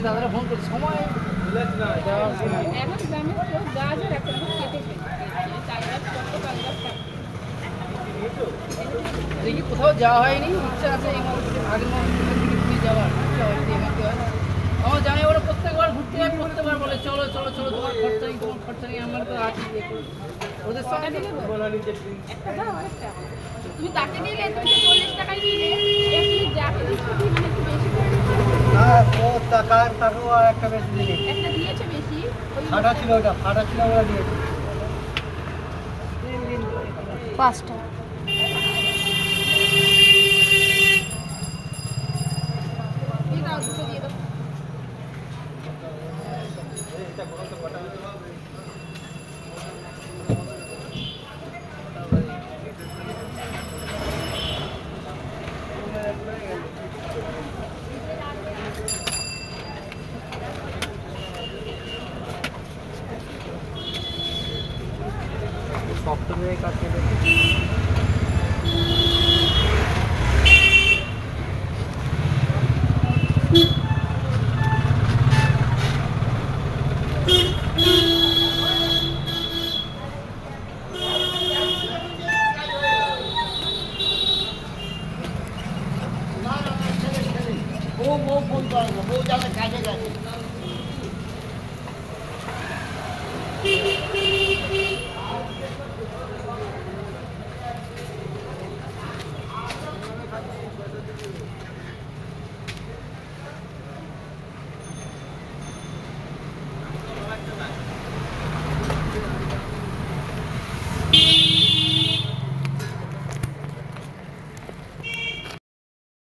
দাদারা ফোন করছে সময় দেখি কোথাও যাওয়া হয়নি, ইচ্ছা আছে আগের মধ্যে যাওয়ার আমার জানি ওরা প্রত্যেকবার ঘুরতে যায়, প্রত্যেকবার বলে চলো চলো চলো তোমার খরচা নেই আমার তো আছে ওদের সঙ্গে তুমি তাকে দিলে তুমি 40 টাকাই দিলে যাকে দিচ্ছি মানে একটু বেশি করে না ও টাকাও একটা বেশি দিলে একটা দিয়েছে বেশি ফাটা ছিল ওরা দিয়েছে 5টা সফটওয়্যার কাজ করে ও ফোন করে না, ও যাবে কাজে গেছে।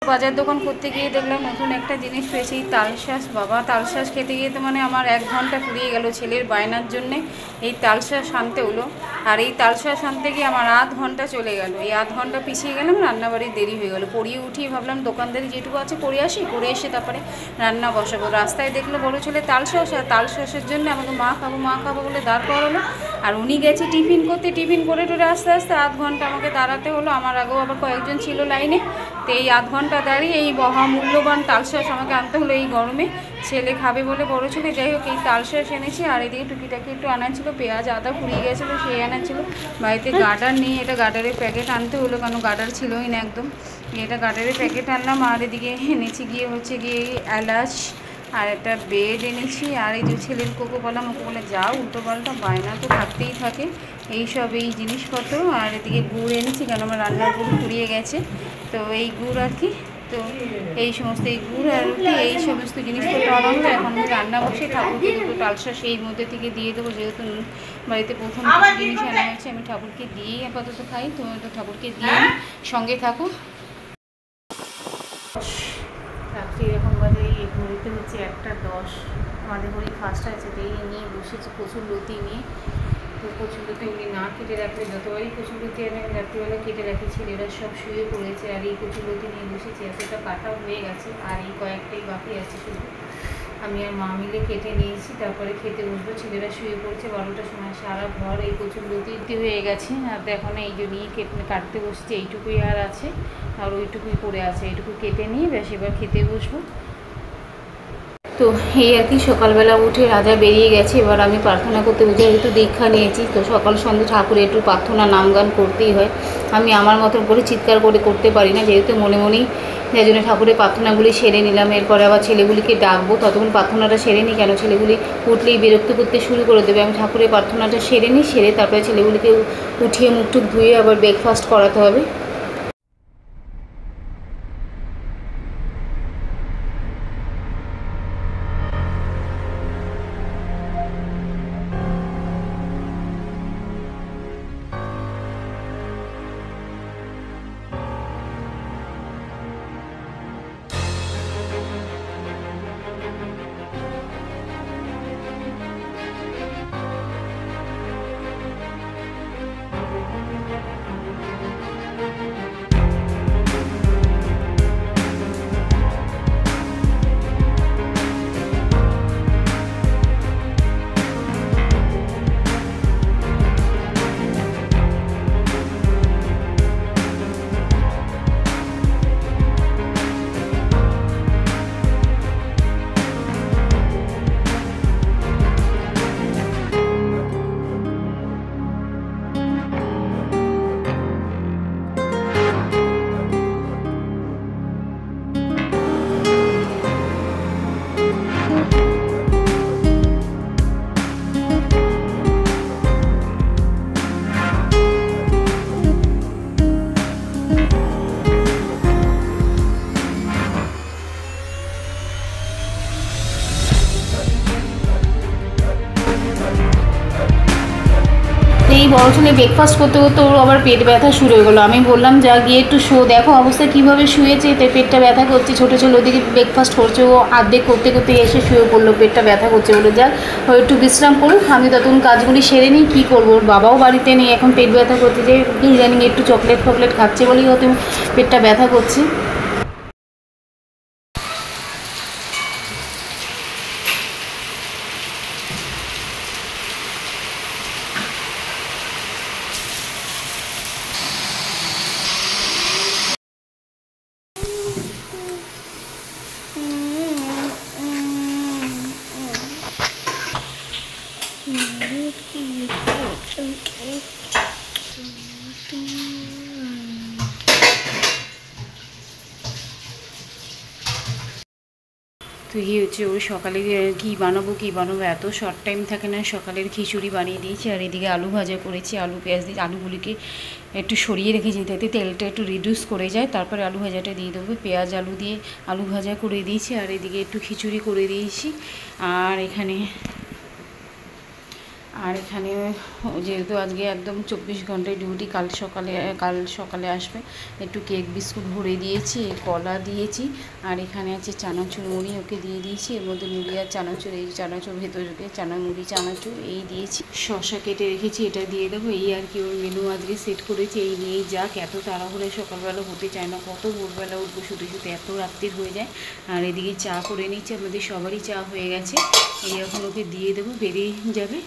বাজার দোকান করতে গিয়ে দেখলাম নতুন একটা জিনিস পেয়েছি, তালশাঁস। বাবা, তালশাঁস খেতে গিয়ে তো মানে আমার 1 ঘন্টা পুড়িয়ে গেল ছেলের বায়নার জন্যে এই তালশাঁস আনতে হলো। আর এই তালশাঁস আনতে গিয়ে আমার আধ ঘন্টা চলে গেল। এই আধ ঘন্টা পিছিয়ে গেলাম, রান্নাবাড়ি দেরি হয়ে গেল। পড়িয়ে উঠিয়ে ভাবলাম দোকানদারি যেটুকু আছে করে আসি, করে এসে তারপরে রান্না বসাবো। রাস্তায় দেখলো বড় ছেলে তালশাঁস, আর তালশাঁসের জন্য আমাকে মা খাবো বলে দাঁড় করালো। আর উনি গেছে টিফিন করতে, টিফিন করে টোরে আস্তে আস্তে আধ ঘন্টা আমাকে দাঁড়াতে হলো। আমার আগেও আবার কয়েকজন ছিল লাইনে, তো এই আধ ঘন্টা দাঁড়িয়ে এই মহামূল্যবান তালশাঁস আমাকে আনতে হলো এই গরমে। ছেলে খাবে বলে বড় ছেলে, যাই হোক এই তালশাঁস এনেছি। আর এদিকে টুকিটাকি একটু আনা ছিল, পেঁয়াজ আদা ফুরিয়ে গেছিলো সেই আনা ছিল। বাড়িতে গার্ডার নেই, এটা গার্ডারের প্যাকেট আনতে হলো, কারণ গার্ডার ছিলই না একদম। এটা গার্ডারের প্যাকেট আনলাম। আর এদিকে এনেছি গিয়ে এলাচ আর একটা বেড এনেছি। আর এই যে ছেলের কোকোকলা যা উল্টো পাল্টা বায়না তো থাকতেই থাকে, এইসব এই জিনিসপত্র। আর এদিকে গুড় এনেছি, কারণ আমার রান্নার গুড় ফুরিয়ে গেছে, তো এই গুড় আর কি। তো এই সমস্ত এই গুড় আর রুটি এই সমস্ত জিনিসপত্র আনা হলো। এখন আমি রান্না বসে ঠাকুরকে দুটো তালশাঁস এই মধ্যে থেকে দিয়ে দেবো, যেহেতু বাড়িতে প্রথম জিনিস আনা হয়েছে। আমি ঠাকুরকে দিয়েই আপাতত খাই, তো ঠাকুরকে দিয়ে সঙ্গে থাকো। রাত্রি এখন বাজে এই ঘড়িতে হচ্ছে 1:10। আমাদের ঘড়ি ফার্স্ট আছে, তো এই নিয়ে বসেছে কচুর লতি নিয়ে। তো কচুর লতি উনি না কেটে রাখলে, যতবারই কচুর লতি আমি রাত্রিবেলা কেটে রাখি, ছেলেরা সব শুয়ে পড়েছে। আর এই কচুর লতি নিয়ে বসেছে, এতটা কাটাও হয়ে গেছে, আর এই কয়েকটাই বাকি আছে শুধু। আমি আর মা মিলে কেটে নিয়েছি, তারপরে খেতে বসবো। ছেলেরা শুয়ে পড়ছে 12টার সময়। সারা ঘর এই কচুর লতি হয়ে গেছে। আর এখন এই যে নিয়ে কাটতে বসছে, এইটুকুই আর আছে, আর ওইটুকুই পড়ে আছে। এইটুকু কেটে নিয়ে বেশ এবার খেতে বসবো। তো এই আর কি, সকালবেলা উঠে রাজা বেরিয়ে গেছে, এবার আমি প্রার্থনা করতে বুঝে একটু দীক্ষা নিয়েছি। তো সকাল সন্ধ্যে ঠাকুরে একটু প্রার্থনা নাম গান করতেই হয়। আমি আমার মতন করে চিৎকার করে করতে পারি না, যেহেতু মনে মনেই, যার জন্য ঠাকুরের প্রার্থনাগুলি সেরে নিলাম। এরপরে আবার ছেলেগুলিকে ডাকবো, ততক্ষণ প্রার্থনাটা সেরে নিই, কেন ছেলেগুলি উঠলেই বিরক্ত করতে শুরু করে দেবে। আমি ঠাকুরের প্রার্থনাটা সেরে নিই, সেরে তারপরে ছেলেগুলিকে উঠিয়ে মুখটুক ধুয়ে আবার ব্রেকফাস্ট করাতে হবে। ওখানে ব্রেকফাস্ট করতে করতে ওর আবার পেট ব্যথা শুরু হয়ে গেলো। আমি বললাম যা গিয়ে একটু শো, দেখো অবস্থা কীভাবে শুয়েছে, তাই পেটটা ব্যথা করছে, ছোটো ছোটো ওদিকে ব্রেকফাস্ট করছে, ও আর্ধেক করতে করতে এসে শুয়ে পড়লো, পেটটা ব্যথা করছে বলে। যাক ও একটু বিশ্রাম করুক, আমি ততক্ষণ কাজগুলি সেরে নিই। কী করবো, ওর বাবাও বাড়িতে নেই, এখন পেট ব্যথা করছে, যে ইদানিং একটু চকলেট ফকলেট খাচ্ছে বলেই হয়তো পেটটা ব্যথা করছে। তো এই হচ্ছে ওর সকালে কী বানাবো এত শর্ট টাইম থাকে না। সকালের খিচুড়ি বানিয়ে দিয়েছি, আর এদিকে আলু ভাজা করেছি, আলু পেঁয়াজ দিয়ে আলুগুলিকে একটু সরিয়ে রেখেছি যাতে তেলটা একটু রিডিউস করে যায়, তারপরে আলু ভাজাটা দিয়ে দেবো। পেঁয়াজ আলু দিয়ে আলু ভাজা করে দিয়েছি, আর এদিকে একটু খিচুড়ি করে দিয়েছি। আর এখানে যেহেতু আজকে একদম 24 ঘন্টায় ডিউটি, কাল সকালে আসবে, একটু কেক বিস্কুট ভরে দিয়েছি, কলা দিয়েছি, আর এখানে আছে চানাচুর মুড়ি ওকে দিয়ে দিয়েছি। এর মধ্যে মুড়ি আর চানাচুর, এই চানাচুর ভেতরে মুড়ি চানাচুর এই দিয়েছি, শসা কেটে রেখেছি, এটা দিয়ে দেবো। এই আর কি ওর মেনু আজকে সেট করেছি। এই নিয়েই যাক, এত তাড়াহুড়ো সকালবেলা হতে চায় না, কত ভোরবেলা উঠবো, শুধু এত রাত্রির হয়ে যায়। আর এদিকে চা করে নিচ্ছি, আমাদের সবারই চা হয়ে গেছে। এই এখন ওকে দিয়ে দেবো, বেরিয়ে যাবে।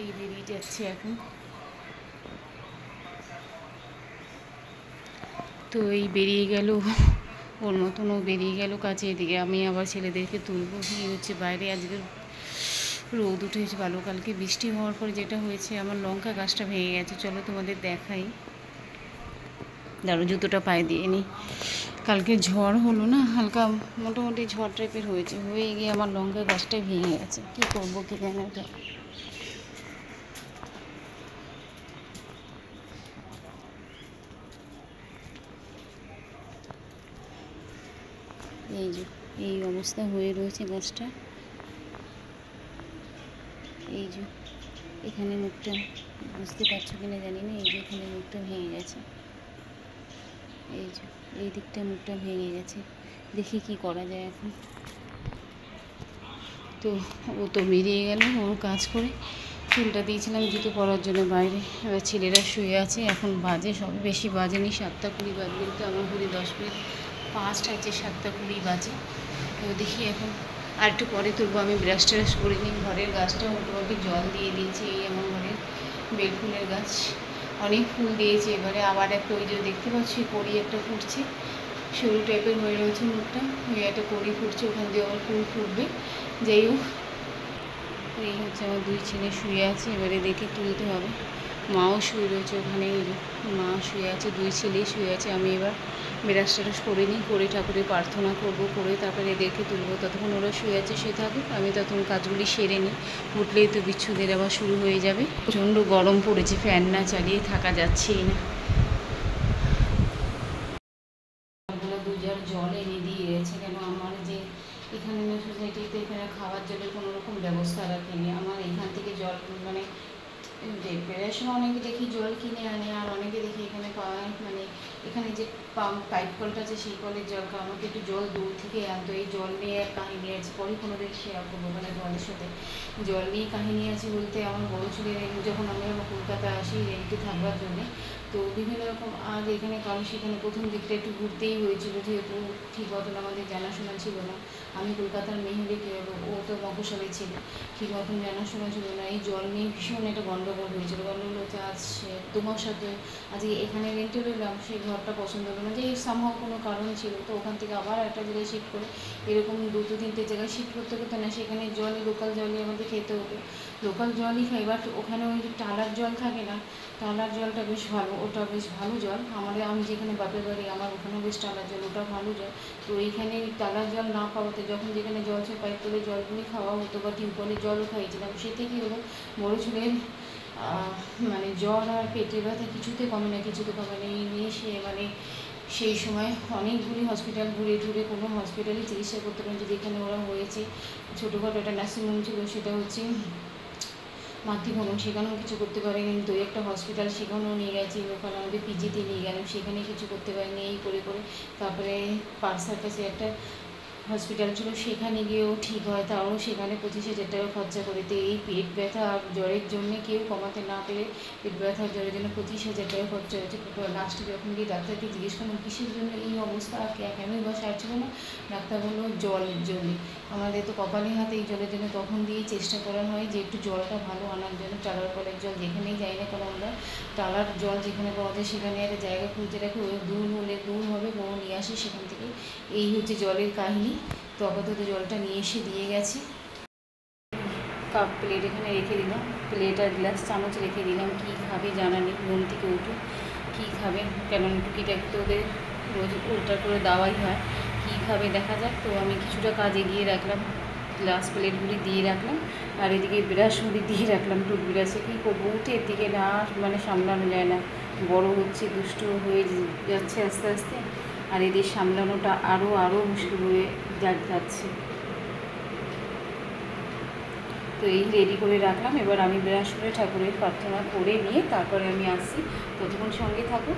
এই বেরিয়ে যাচ্ছে এখন। তো এই বেরিয়ে গেল, ওর মতন ও বেরিয়ে গেল কাছে। এদিকে আমি আবার ছেলেদেরকে তুলবো। এই হচ্ছে বাইরে আজকে রোদ উঠেছে ভালো, কালকে বৃষ্টি হওয়ার পরে যেটা হয়েছে, আমার লঙ্কা গাছটা ভেঙে গেছে। চলো তোমাদের দেখাই, দাঁড়ো জুতোটা পায়ে দিয়ে নিই। কালকে ঝড় হলো না, হালকা মোটামুটি ঝড় টাইপের হয়েছে, হয়ে গিয়ে আমার লঙ্কা গাছটাই ভেঙে গেছে। কী করবো কি জানি ওটা। এই অবস্থা হয়ে রয়েছে গাছটা। এই যে এখানে মুখটা, বুঝতে পারছো কিনা জানি না, এই যে এখানে মুখটা ভেঙে গেছে, এই যে এই দিকটা মুখটা ভেঙে গেছে। দেখি কি করা যায় এখন। তো ও তো বেরিয়ে গেল ওর কাজ করে। চুলটা দিয়েছিলাম জুতো পরার জন্য বাইরে, এবার ছেলেরা শুয়ে আছে। এখন বাজে সবে, বেশি বাজেনি, 7:20 বাজে, কিন্তু আমার ঘড়ি 10 মিনিট 5 আছে, 7:20 বাজে। তো দেখি এখন আর একটু পরে তুলবো। আমি ব্রাশ ট্রাশ করে নিই। ঘরের গাছটা মোটামুটি জল দিয়ে দিয়েছি। এই আমার ঘরের বেল ফুলের গাছ, অনেক ফুল দিয়েছে। এবারে আবার একটা ওই যে দেখতে পাচ্ছি কড়ি একটা ফুটছে, সরু টাইপের হয়ে রয়েছে মুখটা, ওই একটা কড়ি ফুটছে, ওখান দিয়ে আবার ফুল ফুটবে। যাই হোক, এই হচ্ছে আমার 2 ছেলে শুয়ে আছে, এবারে দেখে তুলতে হবে। মাও শুয়ে রয়েছে ওখানে, মা শুয়ে আছে, 2 ছেলেই শুয়ে আছে। আমি এবার ব্রাশ ট্রাশ করে নিই, করে ঠাকুরের প্রার্থনা করবো, করে তারপরে এদেরকে তুলবো। ততক্ষণ ওরা শুয়ে আছে, শুয়ে থাকুক, আমি ততক্ষণ কাজগুলি সেরে নিই। উঠলেই তো বিচ্ছুদের আবার শুরু হয়ে যাবে। প্রচণ্ড গরম পড়েছে, ফ্যান না চালিয়ে থাকা যাচ্ছেই না। 2 জার জল এনে দিয়ে গেছে, কেন আমার যে এখানে সোসাইটিতে এখানে খাওয়ার জলের কোনো রকম ব্যবস্থা রাখেনি। আমার এখান থেকে জল মানে বেড়ার সময় অনেকে দেখি জল কিনে আনে, আর অনেকে দেখি এখানে পাওয়া, মানে এখানে যে পাইপ কলটা আছে সেই কলের জল, আমাকে একটু জল দূর থেকে আনতো। এই জল নিয়ে এক কাহিনী আছে, পরে কোনো দিন শেয়ার করবো, মানে জলের সাথে জল নিয়ে কাহিনী আছে বলতে, আমার বড় ছেলে যখন আমি আমার কলকাতা আসি রেন্টে থাকবার জন্যে, তো বিভিন্ন রকম আজ এখানে কাল সেখানে প্রথম দিকটা একটু ঘুরতেই হয়েছিল, যেহেতু ঠিক মতন আমাদের জানাশোনা ছিল না। আমি কলকাতার মেয়ে হলে কী হলো, ও তো মফস্বলে ছিল, ঠিক মতন জানাশোনা ছিল না। এই জল নিয়ে ভীষণ একটা গণ্ডগোল হয়েছিল। গণ্ডগোল হচ্ছে আজ 2 মাস সাথে আজকে এখানে রেন্টে রইলাম, সেই ঘরটা পছন্দ হলো না, যে সামহাও কোনো কারণ ছিল, তো ওখান থেকে আবার একটা জায়গায় শিফট করে, এরকম 2-3টে জায়গায় শিফট করতে করতে না, সেখানে জলই লোকাল জলই আমাদের খেতে হতো, লোকাল জলই খাই। বাট ওখানে ওই যে টালার জল থাকে না, টালার জলটা বেশ ভালো, ওটা বেশ ভালো জল। আমি যেখানে বাপের বাড়ি, আমার ওখানেও বেশ টালার জল, ওটা ভালো জল। তো এইখানে টালার জল না পাওয়াতে যখন যেখানে জল ছিল পাইপ করে জলগুলি খাওয়া হতো, বা টিউবওয়েলের জলও খাইয়েছিলাম। সেতে কী হলো, বড়ো ছেলের মানে জ্বর আর পেটে ব্যথা কিছুতে কমে না, এই নিয়ে সে মানে সেই সময় অনেকগুলি হসপিটাল ঘুরে টুরে কোনো হসপিটালে চিকিৎসা করতে পারেনি। যেখানে ওরা হয়েছে ছোটোখাটো একটা নার্সিংহোম ছিল, সেটা হচ্ছে মাতৃভবন, সেখানেও কিছু করতে পারেনি। দু একটা হসপিটাল সেখানেও নিয়ে গেছি, ওখানে আমাদের পিজিতে নিয়ে গেলাম, সেখানে কিছু করতে পারিনি। এই করে করে তারপরে পার্ক সার্কাসে একটা হসপিটাল ছিল, সেখানে গিয়েও ঠিক হয়, তাও সেখানে 25,000 টাকা খরচা করে। তো এই পেট ব্যথা আর জ্বরের জন্যে কেউ কমাতে না পেরে পেট ব্যথা আর জ্বরের জন্য 25,000 টাকা খরচা হয়েছে। লাস্টে যখন গিয়ে ডাক্তারকে জিজ্ঞেস করলাম কিসের জন্য এই অবস্থা, কেনই বা সারছিল না, ডাক্তার বললো জলের জন্যে। আমাদের তো কপালে হাতে এই জলের জন্য তখন দিয়েই চেষ্টা করা হয় যে একটু জলটা ভালো আনার জন্য। টালার কলের জল যেখানেই যাই না কেন আমরা, টালার জল যেখানে পাওয়া যায় সেখানে একটা জায়গা খুঁজে রাখি, ওই দূর হলে দূর হবে কোনো নিয়ে আসে সেখান থেকে। এই হচ্ছে জলের কাহিনী। তো আপাতত জলটা নিয়ে এসে দিয়ে গেছে। কাপ প্লেট এখানে রেখে দিলাম, প্লেট আর গ্লাস চামচ রেখে দিলাম। কী খাবে জানা নেই, ঘুম থেকে উঠে কী খাবে, কেন টুকিটাকি তো ওদের রোজ উল্টা করে দেওয়াই হয়, কী খাবে দেখা যাক। তো আমি কিছুটা কাজ এগিয়ে রাখলাম, গ্লাস প্লেটগুলি দিয়ে রাখলাম, আর এদিকে ব্রাশগুলি দিয়ে রাখলাম। টুথব্রাশে কী করবো, উঠে এর দিকে না মানে সামলানো যায় না, বড় হচ্ছে, দুষ্ট হয়ে যাচ্ছে আস্তে আস্তে, আর এদের সামলানোটা আরও মুশকিল হয়ে যাচ্ছে। তো এই রেডি করে রাখলাম। এবার আমি ব্রাশ করে ঠাকুরের প্রার্থনা করে নিয়ে তারপরে আমি আসছি। ততক্ষণ সঙ্গে থাকো।